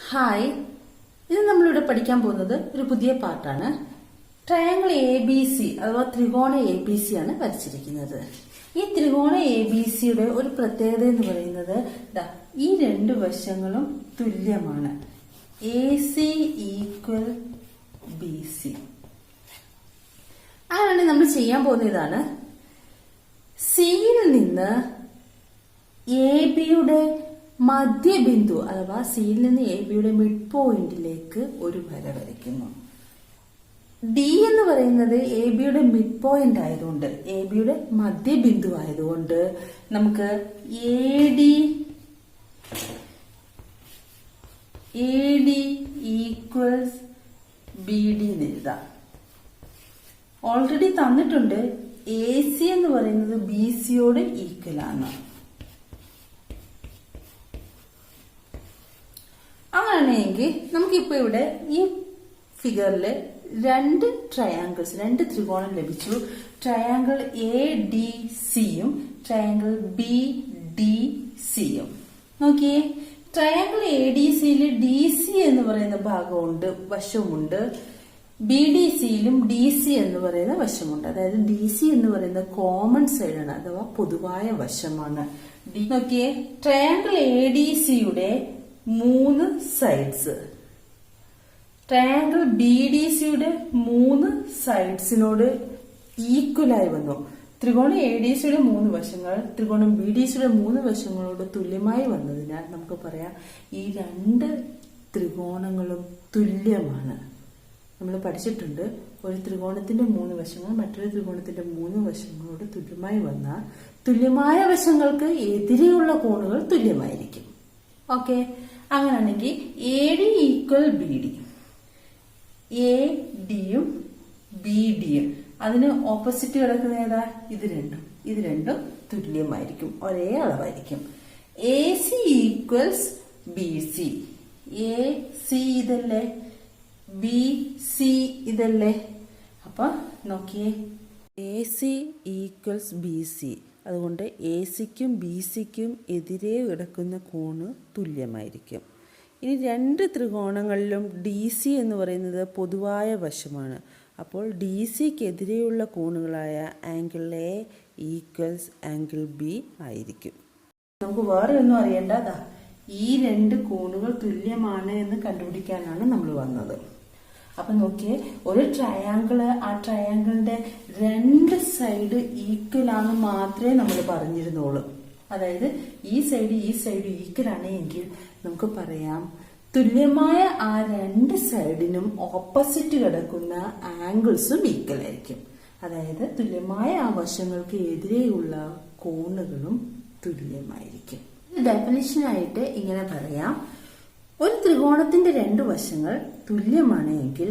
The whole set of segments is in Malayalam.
ഹായ്, ഇത് നമ്മളിവിടെ പഠിക്കാൻ പോകുന്നത് ഒരു പുതിയ പാർട്ടാണ്. ട്രയാങ്കിൾ ABC അഥവാ ത്രികോണ ABC ആണ് വരച്ചിരിക്കുന്നത്. ഈ ത്രികോണ ABCയുടെ ഒരു പ്രത്യേകത എന്ന് പറയുന്നത് ഈ രണ്ട് വശങ്ങളും തുല്യമാണ്. AC equal BC. അങ്ങനെ നമ്മൾ ചെയ്യാൻ പോകുന്ന ഇതാണ്. സിയിൽ നിന്ന് ABയുടെ മധ്യബിന്ദു അഥവാ സിയിൽ നിന്ന് ABയുടെ മിഡ് പോയിന്റിലേക്ക് ഒരു വര വരയ്ക്കുന്നു. ഡി എന്ന് പറയുന്നത് ABയുടെ മിഡ് പോയിന്റ് ആയതുകൊണ്ട്, ABയുടെ മധ്യബിന്ദു ആയതുകൊണ്ട് നമുക്ക് AD ഈക്വൽസ് BD എന്ന് എഴുതാം. ഓൾറെഡി തന്നിട്ടുണ്ട് AC എന്ന് പറയുന്നത് BCയോട് ഈക്വൽ ആണ്. അങ്ങനെയാണെങ്കിൽ നമുക്കിപ്പോ ഇവിടെ ഈ ഫിഗറിൽ രണ്ട് ത്രികോണം ലഭിച്ചു. ട്രയാങ്കിൾ ADCയും ട്രയാങ്കിൾ BDCയും. നോക്കിയേ, ട്രയാങ്കിൾ ADCയിൽ DC എന്ന് പറയുന്ന ഭാഗമുണ്ട്, വശമുണ്ട്. BDCയിലും DC എന്ന് പറയുന്ന വശമുണ്ട്. അതായത് DC എന്ന് പറയുന്ന കോമൺ സൈഡാണ് അഥവാ പൊതുവായ വശമാണ്. നോക്കിയേ, ട്രയാങ്കിൾ ADCയുടെ 3 സൈഡ്സ് ട്രയാങ്കിൾ BDCയുടെ 3 സൈഡ്സിനോട് ഈക്വലായി വന്നു. ത്രികോണം ADCയുടെ 3 വശങ്ങൾ ത്രികോണം BDCയുടെ 3 വശങ്ങളോട് തുല്യമായി വന്നതിനാൽ നമുക്ക് പറയാം ഈ രണ്ട് ത്രികോണങ്ങളും തുല്യമാണ്. നമ്മൾ പഠിച്ചിട്ടുണ്ട്, ഒരു ത്രികോണത്തിന്റെ 3 വശങ്ങൾ മറ്റൊരു ത്രികോണത്തിന്റെ 3 വശങ്ങളോട് തുല്യമായി വന്നാൽ തുല്യമായ വശങ്ങൾക്ക് എതിരെയുള്ള കോണുകൾ തുല്യമായിരിക്കും. ഓക്കെ, അങ്ങനെയാണെങ്കിൽ AD ഈക്വൽ BD, ADയും BDയും അതിന് ഓപ്പോസിറ്റ് കിടക്കുന്ന ഏതാ? ഇത് രണ്ടും തുല്യമായിരിക്കും, ഒരേ അളവായിരിക്കും. AC ഈക്വൽസ് BC, AC ഇതല്ലേ, BC ഇതല്ലേ. അപ്പൊ നോക്കിയേ, AC ഈക്വൽസ് BC, അതുകൊണ്ട് ACക്കും BCക്കും എതിരെ കിടക്കുന്ന കോണ് തുല്യമായിരിക്കും. ഇനി രണ്ട് ത്രികോണങ്ങളിലും DC എന്ന് പറയുന്നത് പൊതുവായ വശമാണ്. അപ്പോൾ DCക്ക് എതിരെയുള്ള കോണുകളായ angle A equals angle B ആയിരിക്കും. നമുക്ക് വേറെ ഒന്നും അറിയേണ്ട, ഈ രണ്ട് കോണുകൾ തുല്യമാണ് എന്ന് കണ്ടുപിടിക്കാനാണ് നമ്മൾ വന്നത്. അപ്പൊ നോക്കിയേ, ഒരു ട്രയാങ്കിള്, ആ ട്രയാങ്കിളിന്റെ 2 സൈഡ് ഈക്വൽ ആണ് മാത്രമേ നമ്മൾ പറഞ്ഞിരുന്നുള്ളൂ. അതായത് ഈ സൈഡ് ഈക്വൽ ആണ് എങ്കിൽ നമുക്ക് പറയാം തുല്യമായ ആ 2 സൈഡിനും ഓപ്പോസിറ്റ് കിടക്കുന്ന ആംഗിൾസും ഈക്വൽ ആയിരിക്കും. അതായത് തുല്യമായ ആ വശങ്ങൾക്ക് എതിരെയുള്ള കോണുകളും തുല്യമായിരിക്കും. ഡെഫിനിഷനായിട്ട് ഇങ്ങനെ പറയാം, ഒരു ത്രികോണത്തിന്റെ 2 വശങ്ങൾ തുല്യമാണ് എങ്കിൽ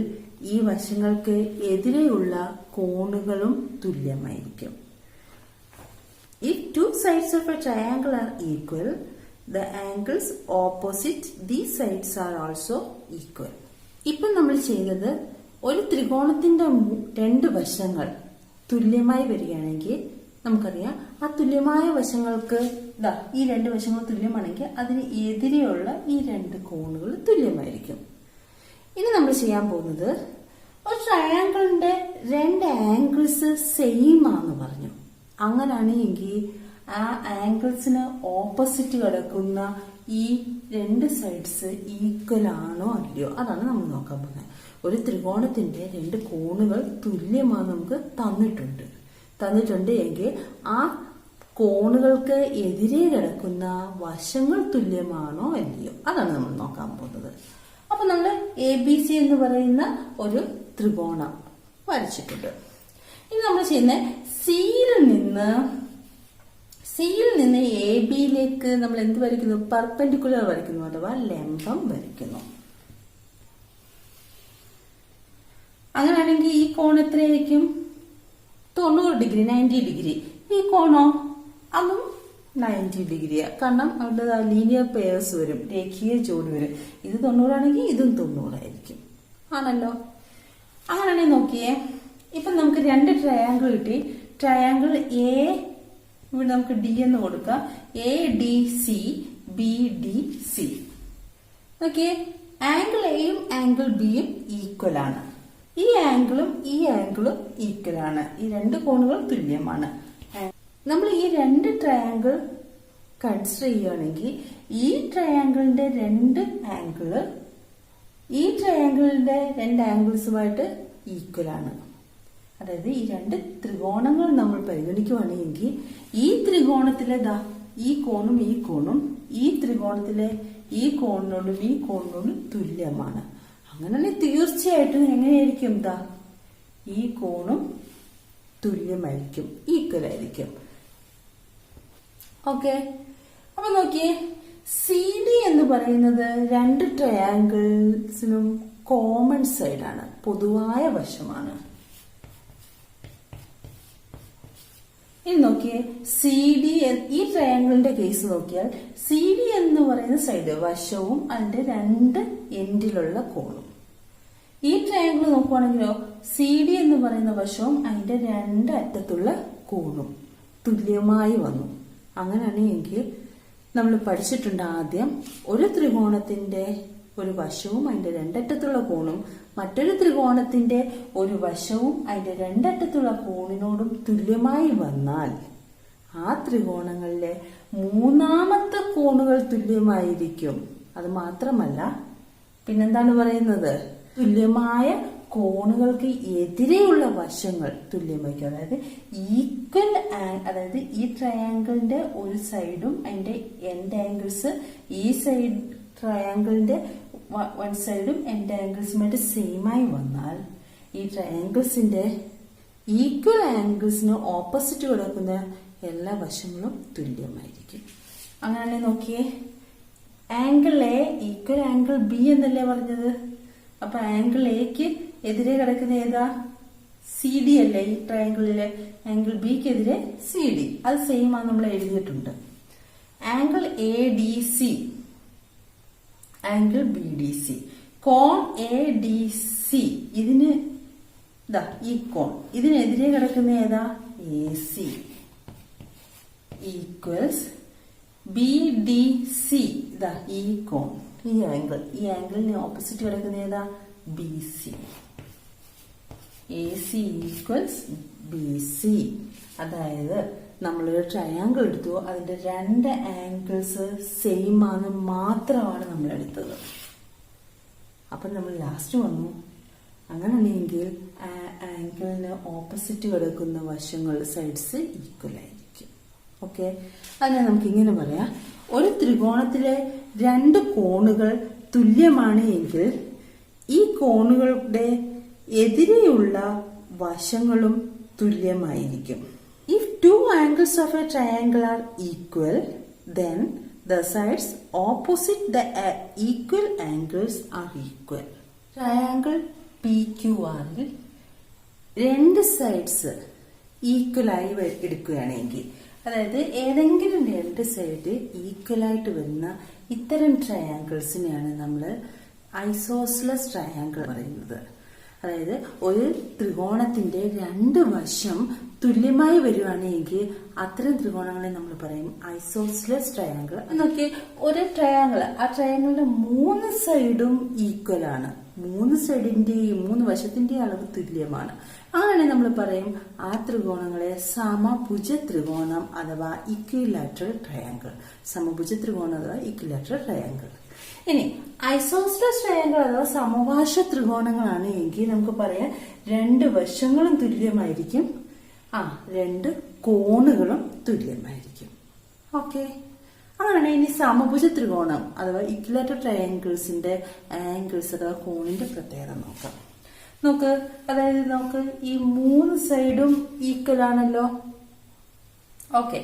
ഈ വശങ്ങൾക്ക് എതിരെയുള്ള കോണുകളും തുല്യമായിരിക്കും. If 2 sides of a triangle are equal, the angles opposite these sides are also equal. ഇപ്പം നമ്മൾ ചെയ്യുന്നത്, ഒരു ത്രികോണത്തിന്റെ 2 വശങ്ങൾ തുല്യമായി വരികയാണെങ്കിൽ നമുക്കറിയാം ആ തുല്യമായ വശങ്ങൾക്ക് ഈ 2 വശങ്ങൾ തുല്യമാണെങ്കിൽ അതിന് എതിരെയുള്ള ഈ 2 കോണുകൾ തുല്യമായിരിക്കും. ഇനി നമ്മൾ ചെയ്യാൻ പോകുന്നത്, ഒരു ട്രയാങ്കിളിന്റെ 2 ആംഗിൾസ് സെയിം ആണെന്ന് പറഞ്ഞു. അങ്ങനെയാണെങ്കിൽ ആ ആംഗിൾസിന് ഓപ്പോസിറ്റ് കിടക്കുന്ന ഈ 2 സൈഡ്സ് ഈക്വൽ ആണോ അല്ലയോ, അതാണ് നമ്മൾ നോക്കാൻ പോകുന്നത്. ഒരു ത്രികോണത്തിന്റെ 2 കോണുകൾ തുല്യമാണ് നമുക്ക് തന്നിട്ടുണ്ട് എങ്കിൽ ആ കോണുകൾക്ക് എതിരെ കിടക്കുന്ന വശങ്ങൾ തുല്യമാണോ അല്ലയോ, അതാണ് നമ്മൾ നോക്കാൻ പോകുന്നത്. അപ്പൊ നമ്മൾ ABC എന്ന് പറയുന്ന ഒരു ത്രികോണം വരച്ചിട്ടുണ്ട്. ഇനി നമ്മൾ ചെയ്യുന്ന സിയിൽ നിന്ന് ABയിലേക്ക് നമ്മൾ എന്ത് വരയ്ക്കുന്നു? പെർപെൻഡിക്കുലർ വരയ്ക്കുന്നു അഥവാ ലംബം വരയ്ക്കുന്നു. അങ്ങനെയാണെങ്കിൽ ഈ കോൺ എത്രയായിരിക്കും? 90 ഡിഗ്രി, 90 ഡിഗ്രി. ഈ കോണോ? അതും 90 ഡിഗ്രിയാ. കാരണം അവിടെ ലീനിയർ പെയർസ് വരും, രേഖീയ ജോഡി വരും. ഇത് 90 ആണെങ്കിൽ ഇതും 90 ആയിരിക്കും, ആണല്ലോ. അങ്ങനെയാണെങ്കിൽ നോക്കിയേ, ഇപ്പൊ നമുക്ക് 2 ട്രയാങ്കിൾ കിട്ടി. ട്രയാങ്കിൾ A, ഇവിടെ നമുക്ക് D എന്ന് കൊടുക്കാം, ADC BDC. ഓക്കെ, ആംഗിൾ എയും ആംഗിൾ ബിയും ഈക്വൽ ആണ്. ഈ ആംഗിളും ഈ ആംഗിളും ഈക്വൽ ആണ്. ഈ രണ്ട് കോണുകൾ തുല്യമാണ്. നമ്മൾ ഈ രണ്ട് ട്രയാങ്കിൾ കൺസിഡർ ചെയ്യുകയാണെങ്കിൽ ഈ ട്രയാങ്കിളിന്റെ രണ്ട് ആംഗിള് ഈ ട്രയാങ്കിളിന്റെ രണ്ട് ആംഗിൾസുമായിട്ട് ഈക്വൽ ആണ്. അതായത് ഈ രണ്ട് ത്രികോണങ്ങൾ നമ്മൾ പരിഗണിക്കുകയാണെങ്കിൽ ഈ ത്രികോണത്തിലെ ഈ കോണും ഈ കോണും ഈ ത്രികോണത്തിലെ ഈ കോണിനോടും ഈ കോണിനോടും തുല്യമാണ്. അങ്ങനെ തീർച്ചയായിട്ടും എങ്ങനെയായിരിക്കും ഈ കോണും തുല്യമായിരിക്കും, ഈക്വൽ ആയിരിക്കും. ഓക്കെ, അപ്പൊ നോക്കിയേ, സി ഡി എന്ന് പറയുന്നത് രണ്ട് ട്രയാങ്കിൾസിനും കോമൺ സൈഡാണ്, പൊതുവായ വശമാണ്. ഇനി നോക്കിയേ, സി ഡി ഈ ട്രയാങ്കിളിന്റെ കേസ് നോക്കിയാൽ സി ഡി എന്ന് പറയുന്ന സൈഡ് വശവും അതിന്റെ രണ്ട് എൻഡിലുള്ള കോണും. ഈ ട്രയാങ്കിൾ നോക്കുവാണെങ്കിലോ സി ഡി എന്ന് പറയുന്ന വശവും അതിന്റെ രണ്ട് അറ്റത്തുള്ള കോണും തുല്യമായി വന്നു. അങ്ങനെയാണെങ്കിൽ നമ്മൾ പഠിച്ചിട്ടുണ്ട് ആദ്യം ഒരു ത്രികോണത്തിന്റെ ഒരു വശവും അതിന്റെ രണ്ടറ്റത്തുള്ള കോണും മറ്റൊരു ത്രികോണത്തിന്റെ ഒരു വശവും അതിന്റെ രണ്ടറ്റത്തുള്ള കോണിനോടും തുല്യമായി വന്നാൽ ആ ത്രികോണങ്ങളിലെ മൂന്നാമത്തെ കോണുകൾ തുല്യമായിരിക്കും. അത് മാത്രമല്ല പിന്നെന്താണ് പറയുന്നത്, തുല്യമായ കോണുകൾക്ക് എതിരെയുള്ള വശങ്ങൾ തുല്യമായിരിക്കും. അതായത് ഈക്വൽ, അതായത് ഈ ട്രയാങ്കിളിന്റെ ഒരു സൈഡും അതിന്റെ എൻഡ് ആംഗിൾസ് ഈ സൈഡ് ട്രയാങ്കിളിന്റെ വൺ സൈഡും എൻഡ് ആംഗിൾസുമായിട്ട് സെയിം ആയി വന്നാൽ ഈ ട്രയാങ്കിൾസിന്റെ ഈക്വൽ ആംഗിൾസിന് ഓപ്പോസിറ്റ് കിടക്കുന്ന എല്ലാ വശങ്ങളും തുല്യമായിരിക്കും. അങ്ങനെ നോക്കിയേ, angle A equal angle B എന്നല്ലേ പറഞ്ഞത്. അപ്പൊ ആംഗിൾ എക്ക് എതിരെ കിടക്കുന്ന ഏതാ, സി ഡി അല്ലേ. ഈ ട്രയാങ്കിളിലെ ആംഗിൾ ബിക്ക് എതിരെ സി ഡി, അത് സെയിം ആണ് നമ്മൾ എഴുതിയിട്ടുണ്ട്. Angle A D C, angle B D C, കോൺ എ ഡി സി, ഇതിന് ഈ കോൺ ഇതിനെതിരെ കിടക്കുന്ന ഏതാ, A C equals B D C, ഈ കോൺ ഈ ആംഗിളിന് ഓപ്പോസിറ്റ് കിടക്കുന്ന ഏതാ, B C. A C equals B C. അതായത് നമ്മളൊരു ട്രയാങ്കിൾ എടുത്തു, അതിന്റെ രണ്ട് ആംഗിൾസ് സെയിം ആണ് മാത്രമാണ് നമ്മൾ എടുത്തത്. അപ്പൊ നമ്മൾ ലാസ്റ്റ് വന്നു, അങ്ങനെയാണെങ്കിൽ ആംഗിളിന് ഓപ്പോസിറ്റ് കിടക്കുന്ന വശങ്ങൾ സൈഡ്സ് ഈക്വൽ ആയിരിക്കും. ഓക്കെ, അതിനെ നമുക്ക് ഇങ്ങനെ പറയാം, ഒരു ത്രികോണത്തിലെ രണ്ട് കോണുകൾ തുല്യമാണ് എങ്കിൽ ഈ കോണുകളുടെ എതിരെയുള്ള വശങ്ങളും തുല്യമായിരിക്കും. If two angles of a triangle are equal, then the sides opposite the equal angles are equal. Triangle PQR ൽ രണ്ട് സൈഡ്സ് ഈക്വൽ ആയി എടുക്കുകയാണെങ്കിൽ, അതായത് ഏതെങ്കിലും രണ്ട് സൈഡ് ഈക്വൽ ആയിട്ട് വരുന്ന ഇത്തരം ട്രയാങ്കിൾസിനെയാണ് നമ്മൾ ഐസോസ്ലസ് ട്രയാങ്കിൾ പറയുന്നത്. അതായത് ഒരു ത്രികോണത്തിന്റെ രണ്ട് വശം തുല്യമായി വരുവാണെങ്കിൽ അത്തരം ത്രികോണങ്ങളെ നമ്മൾ പറയും ഐസോസ്ലസ് ട്രയാങ്കിൾ. നോക്കി, ഒരു ട്രയാങ്കിൾ, ആ ട്രയാങ്കിളിന്റെ മൂന്ന് സൈഡും ഈക്വൽ ആണ്, മൂന്ന് സൈഡിന്റെയും മൂന്ന് വശത്തിന്റെയും അളവ് തുല്യമാണ്. അങ്ങനെ നമ്മൾ പറയും ആ ത്രികോണങ്ങളെ സമഭുജ ത്രികോണം അഥവാ ഇക്വിലാറ്ററൽ ട്രയാങ്കിൾ. സമഭുജ ത്രികോണം അഥവാ ഇക്വിലാറ്ററൽ ട്രയാങ്കിൾ. ഇനി ഐസോസ്ലസ് ട്രയാങ്കിൾ അഥവാ സമപാർശ്വ ത്രികോണങ്ങളാണ് എങ്കിൽ നമുക്ക് പറയാം രണ്ട് വശങ്ങളും തുല്യമായിരിക്കും, രണ്ട് കോണുകളും തുല്യമായിരിക്കും. ഓക്കെ, അങ്ങനെ ഇനി സമഭുജ ത്രികോണം അഥവാ ഇക്വിലാറ്ററൽ ട്രയാങ്കിൾസിന്റെ ആംഗിൾസ് അഥവാ കോണിന്റെ പ്രത്യേകത നോക്കാം. അതായത് നമുക്ക് ഈ മൂന്ന് സൈഡും ഈക്വൽ ആണല്ലോ. ഓക്കെ,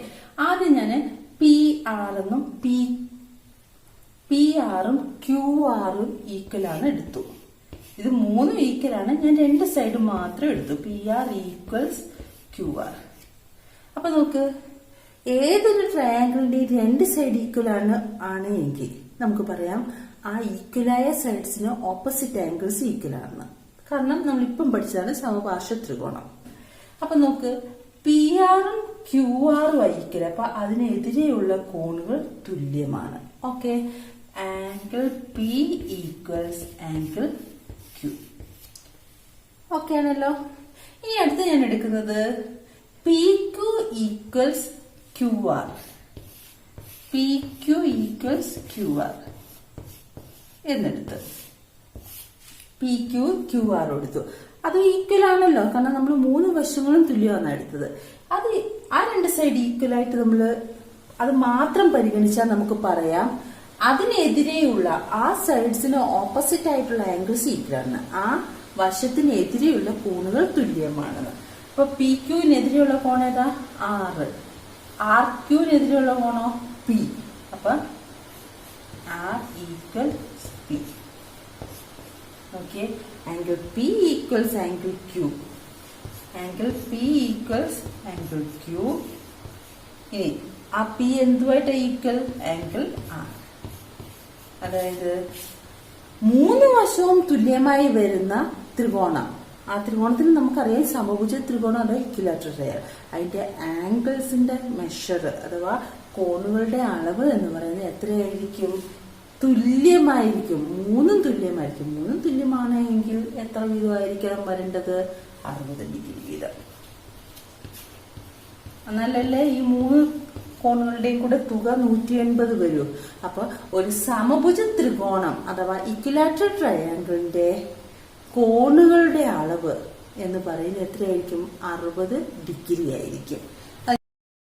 ആദ്യം ഞാൻ പി ആർ എന്നും പി ആറും ക്യൂ ആറും ഈക്വൽ ആണ് എടുത്തു. ഇത് മൂന്നും ഈക്വൽ ആണ്, ഞാൻ രണ്ട് സൈഡ് മാത്രം എടുത്തു. P R equals Q R. അപ്പൊ നോക്ക്, ഏതൊരു ട്രയാങ്കിളിന്റെ രണ്ട് സൈഡ് ഈക്വൽ ആണ് എങ്കിൽ നമുക്ക് പറയാം ആ ഈക്വലായ സൈഡ്സിന് ഓപ്പോസിറ്റ് ആംഗിൾസ് ഈക്വൽ ആണ്. കാരണം നമ്മൾ ഇപ്പം പഠിച്ചതാണ് സമപാർശ്വ ത്രികോണം. അപ്പൊ നോക്ക്, പി ആറും ക്യൂ ആറും ഈക്വൽ, അപ്പൊ അതിനെതിരെയുള്ള കോണുകൾ തുല്യമാണ്. Okay, and angle P equals angle Q. Okay ആണല്ലോ. ഇനി അടുത്ത് ഞാൻ എടുക്കുന്നത് P Q equals Q R. P Q equals Q R എന്നെടുത്ത് പി ക്യു ക്യു ആർ എടുത്തു. അത് ഈക്വൽ ആണല്ലോ, കാരണം നമ്മൾ 3 വശങ്ങളും തുല്യമാണ് എടുത്തത്. അത് ആ 2 സൈഡ് ഈക്വൽ ആയിട്ട് നമ്മൾ അത് മാത്രം പരിഗണിച്ചാൽ നമുക്ക് പറയാം അതിനെതിരെയുള്ള ആ സൈഡ്സിന് ഓപ്പോസിറ്റ് ആയിട്ടുള്ള ആംഗിൾസ് ഈക്വൽ ആണ്. ആ വശത്തിനെതിരെയുള്ള കോണുകൾ തുല്യമാണെന്ന്. അപ്പൊ പി ക്യൂവിനെതിരെയുള്ള കോൺ ഏതാ? 6. ആർ ക്യൂവിനെതിരെയുള്ള കോണോ? പി. അപ്പൊ R equal P. Okay, angle P equals angle Q. Angle P equals angle Q. ഇനി ആ പി എന്തുമായിട്ട് ഈക്വൽ? Angle R. അതായത് 3 വശവും തുല്യമായി വരുന്ന ത്രികോണം. ആ ത്രികോണത്തിന് നമുക്കറിയാം സമഭുജ ത്രികോണം അഥവാ ഇക്വിലാറ്ററൽ ട്രയൽ. അതിന്റെ ആംഗിൾസിന്റെ മെഷർ അഥവാ കോണുകളുടെ അളവ് എന്ന് പറയുന്നത് എത്രയായിരിക്കും? തുല്യമായിരിക്കും. 3 തുല്യമായിരിക്കും. 3 തുല്യമാണെങ്കിൽ എത്ര വീതമായിരിക്കണം വരേണ്ടത്? 60 ഡിഗ്രി വീതം. എന്നാലല്ലേ ഈ 3 കോണുകളുടെയും കൂടെ തുക 180 വരൂ. അപ്പൊ ഒരു സമഭുജ ത്രികോണം അഥവാ ഇക്വിലാറ്ററൽ ട്രയാങ്കിളിന്റെ കോണുകളുടെ അളവ് എന്ന് പറയുന്നത് എത്രയായിരിക്കും? 60 ഡിഗ്രി ആയിരിക്കും.